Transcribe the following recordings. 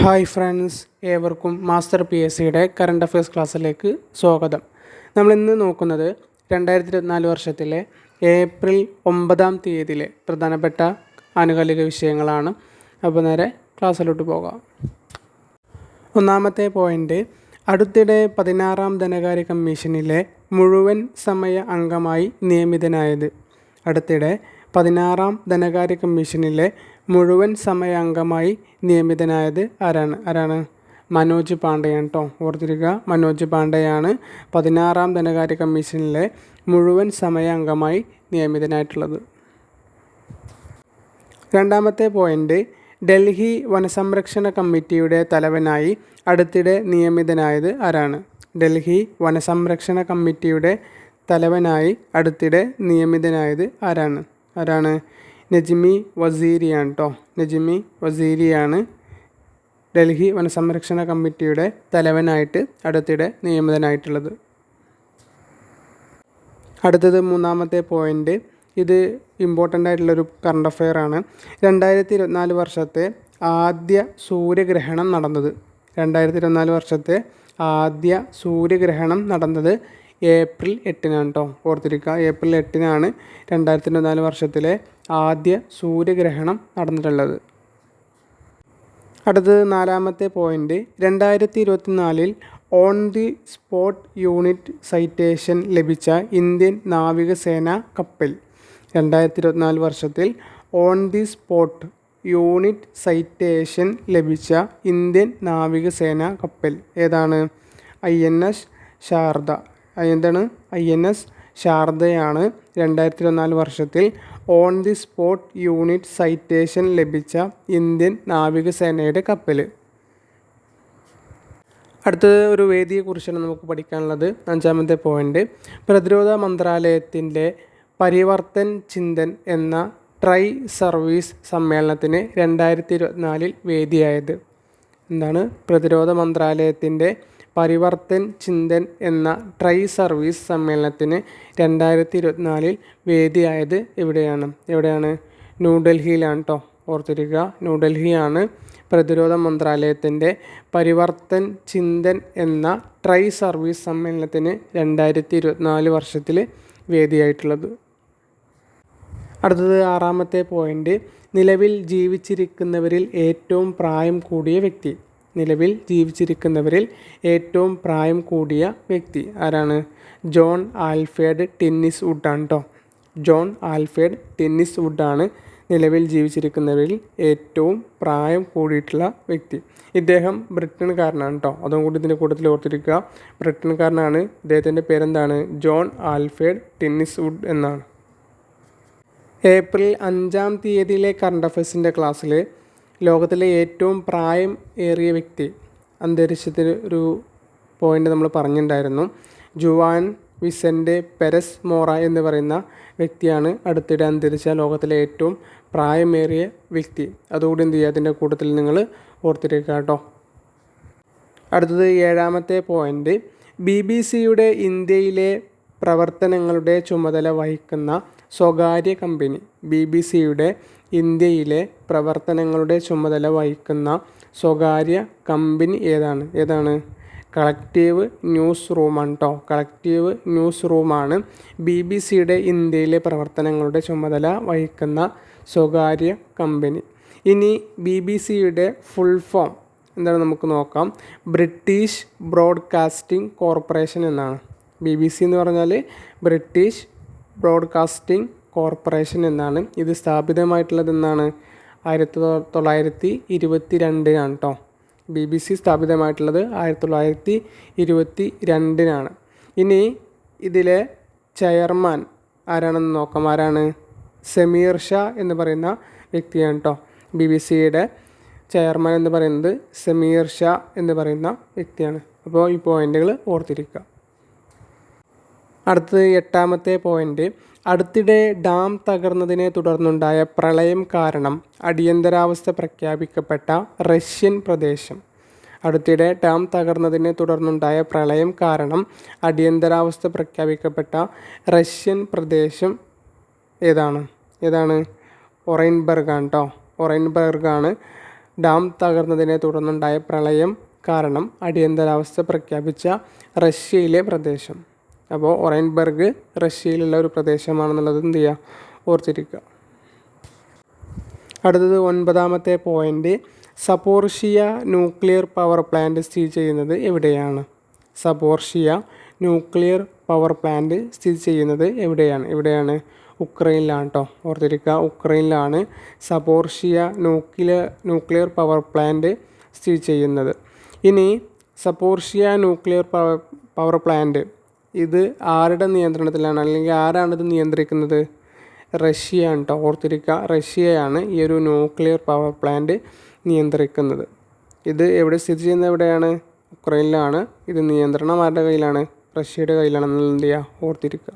Hi friends, ഏവർക്കും master P S സിയുടെ current affairs ക്ലാസ്സിലേക്ക് സ്വാഗതം. നമ്മളിന്ന് നോക്കുന്നത് 2024 വർഷത്തിലെ ഏപ്രിൽ 9 പ്രധാനപ്പെട്ട ആനുകാലിക വിഷയങ്ങളാണ്. അപ്പോൾ നേരെ ക്ലാസ്സിലോട്ട് പോകാം. ഒന്നാമത്തെ പോയിൻ്റ്, അടുത്തിടെ 16ാം ധനകാര്യ കമ്മീഷനിലെ മുഴുവൻ സമയ അംഗമായി നിയമിതനായത്. അടുത്തിടെ 16ാം ധനകാര്യ കമ്മീഷനിലെ മുഴുവൻ സമയ അംഗമായി നിയമിതനായത് ആരാണ്? മനോജ് പാണ്ഡെയാണ് കേട്ടോ. ഓർത്തിരിക്കുക, മനോജ് പാണ്ഡെയാണ് 16ാം ധനകാര്യ കമ്മീഷനിലെ മുഴുവൻ സമയ അംഗമായി നിയമിതനായിട്ടുള്ളത്. രണ്ടാമത്തെ പോയിൻ്റ്, ഡൽഹി വനസംരക്ഷണ കമ്മിറ്റിയുടെ തലവനായി അടുത്തിടെ നിയമിതനായത് ആരാണ്? ഡൽഹി വനസംരക്ഷണ കമ്മിറ്റിയുടെ തലവനായി അടുത്തിടെ നിയമിതനായത് ആരാണ്? നജ്മി വസീരിയാണ് കേട്ടോ. നജ്മി വസീരിയാണ് ഡൽഹി വനസംരക്ഷണ കമ്മിറ്റിയുടെ തലവനായിട്ട് അടുത്തിടെ നിയമിതനായിട്ടുള്ളത്. അടുത്തത് മൂന്നാമത്തെ പോയിൻ്റ്, ഇത് ഇമ്പോർട്ടൻ്റ് ആയിട്ടുള്ളൊരു കറണ്ട് അഫെയർ ആണ്. 2024 വർഷത്തെ ആദ്യ സൂര്യഗ്രഹണം നടന്നത്. 2024 വർഷത്തെ ആദ്യ സൂര്യഗ്രഹണം നടന്നത് ഏപ്രിൽ 8 കേട്ടോ. ഓർത്തിരിക്കുക, ഏപ്രിൽ 8 2024 വർഷത്തിലെ ആദ്യ സൂര്യഗ്രഹണം നടന്നിട്ടുള്ളത്. അടുത്തത് നാലാമത്തെ point, 2024 on the spot unit citation ലഭിച്ച ഇന്ത്യൻ നാവികസേന കപ്പൽ. 2024 വർഷത്തിൽ on the spot unit citation ലഭിച്ച ഇന്ത്യൻ നാവികസേന കപ്പൽ ഏതാണ്? INS ശാരദ. INS ശാരദയാണ് 2024 വർഷത്തിൽ on the spot unit citation ലഭിച്ച ഇന്ത്യൻ നാവികസേനയുടെ കപ്പൽ. അടുത്തത് ഒരു വേദിയെക്കുറിച്ചാണ് നമുക്ക് പഠിക്കാനുള്ളത്. അഞ്ചാമത്തെ പോയിൻ്റ്, പ്രതിരോധ മന്ത്രാലയത്തിൻ്റെ പരിവർത്തൻ ചിന്തൻ എന്ന ട്രൈ സർവീസ് സമ്മേളനത്തിന് 2024 വേദിയായത്. എന്താണ്? പ്രതിരോധ മന്ത്രാലയത്തിൻ്റെ പരിവർത്തൻ ചിന്തൻ എന്ന ട്രൈ സർവീസ് സമ്മേളനത്തിന് 2024 വേദിയായത് എവിടെയാണ്? ന്യൂഡൽഹിയിലാണ് കേട്ടോ. ഓർത്തിരിക്കുക, ന്യൂഡൽഹിയാണ് പ്രതിരോധ മന്ത്രാലയത്തിൻ്റെ പരിവർത്തൻ ചിന്തൻ എന്ന ട്രൈ സർവീസ് സമ്മേളനത്തിന് 2024 വർഷത്തിൽ വേദിയായിട്ടുള്ളത്. അടുത്തത് ആറാമത്തെ പോയിൻ്റ്, നിലവിൽ ജീവിച്ചിരിക്കുന്നവരിൽ ഏറ്റവും പ്രായം കൂടിയ വ്യക്തി. നിലവിൽ ജീവിച്ചിരിക്കുന്നവരിൽ ഏറ്റവും പ്രായം കൂടിയ വ്യക്തി ആരാണ്? ജോൺ ആൽഫ്രഡ് ടെന്നിസ് വുഡാണ് കേട്ടോ. ജോൺ ആൽഫ്രഡ് ടെന്നിസ് വുഡാണ് നിലവിൽ ജീവിച്ചിരിക്കുന്നവരിൽ ഏറ്റവും പ്രായം കൂടിയിട്ടുള്ള വ്യക്തി. ഇദ്ദേഹം ബ്രിട്ടൻകാരനാണ് കേട്ടോ. അതും കൂടി ഇതിൻ്റെ കൂട്ടത്തിൽ ഓർത്തിരിക്കുക, ബ്രിട്ടൻകാരനാണ്. ഇദ്ദേഹത്തിൻ്റെ പേരെന്താണ്? ജോൺ ആൽഫ്രഡ് ടെന്നിസ് വുഡ് എന്നാണ്. ഏപ്രിൽ 5 കറണ്ട് അഫയേഴ്സിൻ്റെ ക്ലാസ്സിൽ ലോകത്തിലെ ഏറ്റവും പ്രായം ഏറിയ വ്യക്തി അന്തരിച്ചതിന് ഒരു പോയിൻ്റ് നമ്മൾ പറഞ്ഞിട്ടുണ്ടായിരുന്നു. ജുവാൻ വിസെൻ്റ് പെരസ് മോറ എന്ന് പറയുന്ന വ്യക്തിയാണ് അടുത്തിടെ അന്തരിച്ച ലോകത്തിലെ ഏറ്റവും പ്രായമേറിയ വ്യക്തി. അതുകൂടി എന്ത് ചെയ്യുക, അതിൻ്റെ കൂട്ടത്തിൽ നിങ്ങൾ ഓർത്തിരിക്കുക കേട്ടോ. അടുത്തത് ഏഴാമത്തെ പോയിൻ്റ്, BBC ഇന്ത്യയിലെ പ്രവർത്തനങ്ങളുടെ ചുമതല വഹിക്കുന്ന സ്വകാര്യ കമ്പനി. BBC ഇന്ത്യയിലെ പ്രവർത്തനങ്ങളുടെ ചുമതല വഹിക്കുന്ന സ്വകാര്യ കമ്പനി ഏതാണ്? കളക്റ്റീവ് ന്യൂസ് റൂമാണ് കേട്ടോ. കളക്റ്റീവ് ന്യൂസ് റൂമാണ് BBC ഇന്ത്യയിലെ പ്രവർത്തനങ്ങളുടെ ചുമതല വഹിക്കുന്ന സ്വകാര്യ കമ്പനി. ഇനി BBC ഫുൾ ഫോം എന്താണ് നമുക്ക് നോക്കാം. ബ്രിട്ടീഷ് ബ്രോഡ്കാസ്റ്റിംഗ് കോർപ്പറേഷൻ എന്നാണ്. BBC എന്ന് പറഞ്ഞാൽ ബ്രിട്ടീഷ് ബ്രോഡ്കാസ്റ്റിംഗ് കോർപ്പറേഷൻ എന്നാണ്. ഇത് സ്ഥാപിതമായിട്ടുള്ളത് എന്നാണ്? 1922 കേട്ടോ. BBC സ്ഥാപിതമായിട്ടുള്ളത് 1922. ഇനി ഇതിലെ ചെയർമാൻ ആരാണെന്ന് നോക്കാം. ആരാണ്? സമീർ ഷാ എന്ന് പറയുന്ന വ്യക്തിയാണ് കേട്ടോ. BBC ചെയർമാൻ എന്ന് പറയുന്നത് സമീർ ഷാ എന്ന് പറയുന്ന വ്യക്തിയാണ്. അപ്പോൾ ഈ പോയിൻ്റുകൾ ഓർത്തിരിക്കുക. അടുത്തത് എട്ടാമത്തെ പോയിൻ്റ്, അടുത്തിടെ ഡാം തകർന്നതിനെ തുടർന്നുണ്ടായ പ്രളയം കാരണം അടിയന്തരാവസ്ഥ പ്രഖ്യാപിക്കപ്പെട്ട റഷ്യൻ പ്രദേശം. അടുത്തിടെ ഡാം തകർന്നതിനെ തുടർന്നുണ്ടായ പ്രളയം കാരണം അടിയന്തരാവസ്ഥ പ്രഖ്യാപിക്കപ്പെട്ട റഷ്യൻ പ്രദേശം ഏതാണ്? ഒറൈൻബർഗാണ് കേട്ടോ. ഒറൈൻബർഗാണ് ഡാം തകർന്നതിനെ തുടർന്നുണ്ടായ പ്രളയം കാരണം അടിയന്തരാവസ്ഥ പ്രഖ്യാപിച്ച റഷ്യയിലെ പ്രദേശം. അപ്പോൾ ഒറൈൻബർഗ് റഷ്യയിലുള്ള ഒരു പ്രദേശമാണെന്നുള്ളത് എന്ത് ചെയ്യുക, ഓർത്തിരിക്കുക. അടുത്തത് 9ാമത്തെ പോയിൻ്റ്, സപോർഷിയ ന്യൂക്ലിയർ പവർ പ്ലാന്റ് സ്ഥിതി ചെയ്യുന്നത് എവിടെയാണ്? സപോർഷിയ ന്യൂക്ലിയർ പവർ പ്ലാന്റ് സ്ഥിതി ചെയ്യുന്നത് എവിടെയാണ്? ഉക്രൈനിലാണ് കേട്ടോ, ഓർത്തിരിക്കുക. ഉക്രൈനിലാണ് സപോർഷിയ ന്യൂക്ലിയർ പവർ പ്ലാന്റ് സ്ഥിതി ചെയ്യുന്നത്. ഇനി സപോർഷിയ ന്യൂക്ലിയർ പവർ പ്ലാന്റ് ഇത് ആരുടെ നിയന്ത്രണത്തിലാണ്, അല്ലെങ്കിൽ ആരാണിത് നിയന്ത്രിക്കുന്നത്? റഷ്യയാണ് കേട്ടോ, ഓർത്തിരിക്കുക. റഷ്യയാണ് ഈ ഒരു ന്യൂക്ലിയർ പവർ പ്ലാന്റ് നിയന്ത്രിക്കുന്നത്. ഇത് എവിടെ സ്ഥിതി ചെയ്യുന്നത്? എവിടെയാണ്? ഉക്രൈനിലാണ്. ഇത് നിയന്ത്രണം ആരുടെ കയ്യിലാണ്? റഷ്യയുടെ കയ്യിലാണെന്നുള്ള എന്ത് ചെയ്യുക, ഓർത്തിരിക്കുക.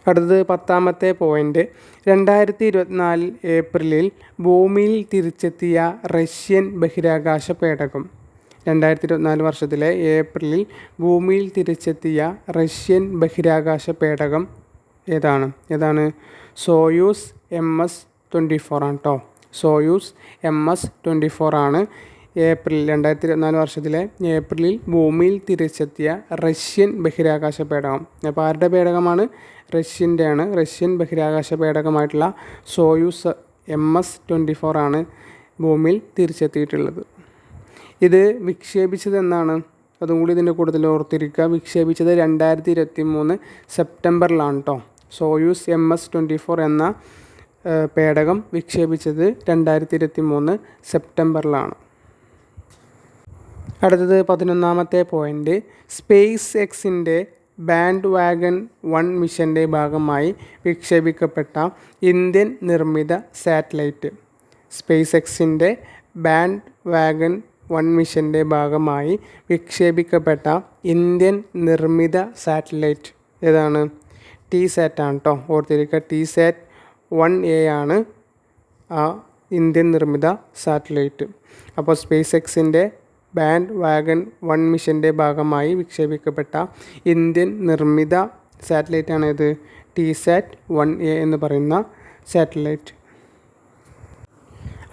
അടുത്തത് 10ാമത്തെ പോയിൻ്റ്, 2024 ഏപ്രിലിൽ ഭൂമിയിൽ തിരിച്ചെത്തിയ റഷ്യൻ ബഹിരാകാശ പേടകം. 2024 വർഷത്തിലെ ഏപ്രിലിൽ ഭൂമിയിൽ തിരിച്ചെത്തിയ റഷ്യൻ ബഹിരാകാശ പേടകം ഏതാണ്? സോയൂസ് MS-24 ആണ് കേട്ടോ. സോയൂസ് MS-24 ആണ് 2024 വർഷത്തിലെ ഏപ്രിലിൽ ഭൂമിയിൽ തിരിച്ചെത്തിയ റഷ്യൻ ബഹിരാകാശ പേടകം. അപ്പോൾ ആരുടെ പേടകമാണ്? റഷ്യൻ്റെയാണ്. റഷ്യൻ ബഹിരാകാശ പേടകമായിട്ടുള്ള സോയൂസ് MS-24 ആണ് ഭൂമിയിൽ തിരിച്ചെത്തിയിട്ടുള്ളത്. ഇത് വിക്ഷേപിച്ചത് എന്നാണ്? അതും കൂടി ഇതിൻ്റെ കൂടുതൽ ഓർത്തിരിക്കുക. വിക്ഷേപിച്ചത് 2023 സെപ്റ്റംബറിലാണ് കേട്ടോ. സോയൂസ് MS-24 എന്ന പേടകം വിക്ഷേപിച്ചത് 2023 സെപ്റ്റംബറിലാണ്. അടുത്തത് 11ാമത്തെ പോയിൻ്റ്, സ്പേസ് എക്സിൻ്റെ ബാൻഡ് വാഗൺ 1 മിഷൻ്റെ ഭാഗമായി വിക്ഷേപിക്കപ്പെട്ട ഇന്ത്യൻ നിർമ്മിത സാറ്റലൈറ്റ്. സ്പേസ് എക്സിൻ്റെ ബാൻഡ് വാഗൺ 1 മിഷൻ്റെ ഭാഗമായി വിക്ഷേപിക്കപ്പെട്ട ഇന്ത്യൻ നിർമ്മിത സാറ്റലൈറ്റ് ഏതാണ്? TSAT ആണ് കേട്ടോ, ഓർത്തിരിക്കുക. TSAT 1A ആണ് ആ ഇന്ത്യൻ നിർമ്മിത സാറ്റലൈറ്റ്. അപ്പോൾ സ്പേസ് എക്സിൻ്റെ ബാൻഡ് വാഗൺ 1 മിഷൻ്റെ ഭാഗമായി വിക്ഷേപിക്കപ്പെട്ട ഇന്ത്യൻ നിർമ്മിത സാറ്റലൈറ്റാണ് ഇത് TSAT 1A എന്ന് പറയുന്ന സാറ്റലൈറ്റ്.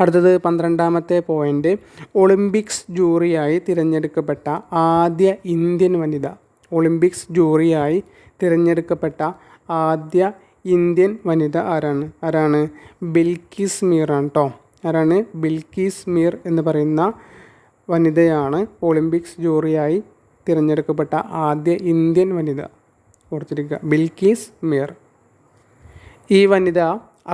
അടുത്തത് 12ാമത്തെ പോയിൻ്റ്, ഒളിമ്പിക്സ് ജൂറിയായി തിരഞ്ഞെടുക്കപ്പെട്ട ആദ്യ ഇന്ത്യൻ വനിത. ഒളിമ്പിക്സ് ജൂറിയായി തിരഞ്ഞെടുക്കപ്പെട്ട ആദ്യ ഇന്ത്യൻ വനിത ആരാണ്? ബിൽക്കിസ് മീർ ആണ് കേട്ടോ. ആരാണ്? ബിൽക്കിസ് മീർ എന്ന് പറയുന്ന വനിതയാണ് ഒളിമ്പിക്സ് ജൂറിയായി തിരഞ്ഞെടുക്കപ്പെട്ട ആദ്യ ഇന്ത്യൻ വനിത. ഓർത്തിരിക്കുക, ബിൽക്കിസ് മീർ. ഈ വനിത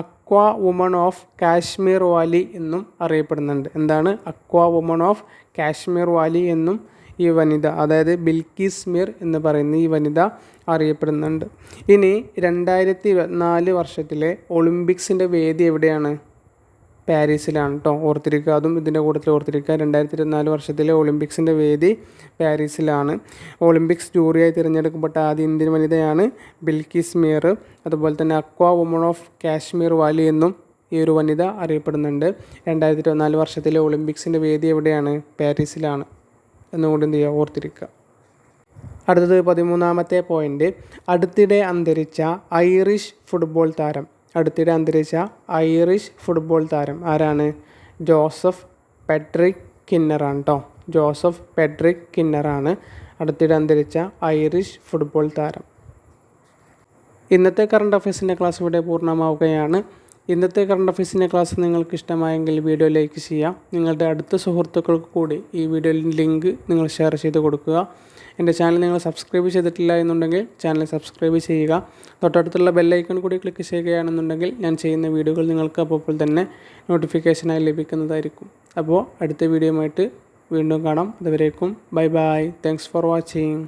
അക്വാ വുമൺ ഓഫ് കാശ്മീർ വാലി എന്നും അറിയപ്പെടുന്നുണ്ട്. എന്താണ്? അക്വാ വുമൺ ഓഫ് കാശ്മീർ വാലി എന്നും ഈ വനിത, അതായത് ബിൽക്കിസ് മീർ എന്ന് പറയുന്ന ഈ വനിത അറിയപ്പെടുന്നുണ്ട്. ഇനി 2024 വർഷത്തിലെ ഒളിമ്പിക്സിൻ്റെ വേദി എവിടെയാണ്? പാരീസിലാണ് കേട്ടോ, ഓർത്തിരിക്കുക. അതും ഇതിൻ്റെ കൂട്ടത്തിൽ ഓർത്തിരിക്കുക. 2024 വർഷത്തിലെ ഒളിമ്പിക്സിൻ്റെ വേദി പാരീസിലാണ്. ഒളിമ്പിക്സ് ജൂറിയായി തിരഞ്ഞെടുക്കപ്പെട്ട ആദ്യ ഇന്ത്യൻ വനിതയാണ് ബിൽക്കിസ് മീർ. അതുപോലെ തന്നെ അക്വാ വുമൺ ഓഫ് കാശ്മീർ വാലി എന്നും ഈ ഒരു വനിത അറിയപ്പെടുന്നുണ്ട്. 2024 വർഷത്തിലെ ഒളിമ്പിക്സിൻ്റെ വേദി എവിടെയാണ്? പാരീസിലാണ് എന്നുകൊണ്ട് എന്ത് ചെയ്യുക, ഓർത്തിരിക്കുക. അടുത്തത് 13ാമത്തെ പോയിൻ്റ്, അടുത്തിടെ അന്തരിച്ച ഐറിഷ് ഫുട്ബോൾ താരം. അടുത്തിടെ അന്തരിച്ച ഐറിഷ് ഫുട്ബോൾ താരം ആരാണ്? ജോസഫ് പെഡ്രിക് കിന്നറാണ് കേട്ടോ. ജോസഫ് പെഡ്രിക് കിന്നറാണ് അടുത്തിടെ അന്തരിച്ച ഐറിഷ് ഫുട്ബോൾ താരം. ഇന്നത്തെ കറണ്ട് അഫയേഴ്സിൻ്റെ ക്ലാസ് ഇവിടെ പൂർണ്ണമാവുകയാണ്. ഇന്നത്തെ കറണ്ട് അഫയേഴ്സിൻ്റെ ക്ലാസ് നിങ്ങൾക്ക് ഇഷ്ടമായെങ്കിൽ വീഡിയോ ലൈക്ക് ചെയ്യുക. നിങ്ങളുടെ അടുത്ത സുഹൃത്തുക്കൾക്ക് കൂടി ഈ വീഡിയോയിലെ ലിങ്ക് നിങ്ങൾ ഷെയർ ചെയ്ത് കൊടുക്കുക. എൻ്റെ ചാനൽ നിങ്ങൾ സബ്സ്ക്രൈബ് ചെയ്തിട്ടില്ല എന്നുണ്ടെങ്കിൽ ചാനൽ സബ്സ്ക്രൈബ് ചെയ്യുക. തൊട്ടടുത്തുള്ള ബെല്ലൈക്കൺ കൂടി ക്ലിക്ക് ചെയ്യുകയാണെന്നുണ്ടെങ്കിൽ ഞാൻ ചെയ്യുന്ന വീഡിയോകൾ നിങ്ങൾക്ക് അപ്പോൾ തന്നെ നോട്ടിഫിക്കേഷനായി ലഭിക്കുന്നതായിരിക്കും. അപ്പോൾ അടുത്ത വീഡിയോയുമായിട്ട് വീണ്ടും കാണാം. അതുവരേക്കും bye bye. Thanks for watching.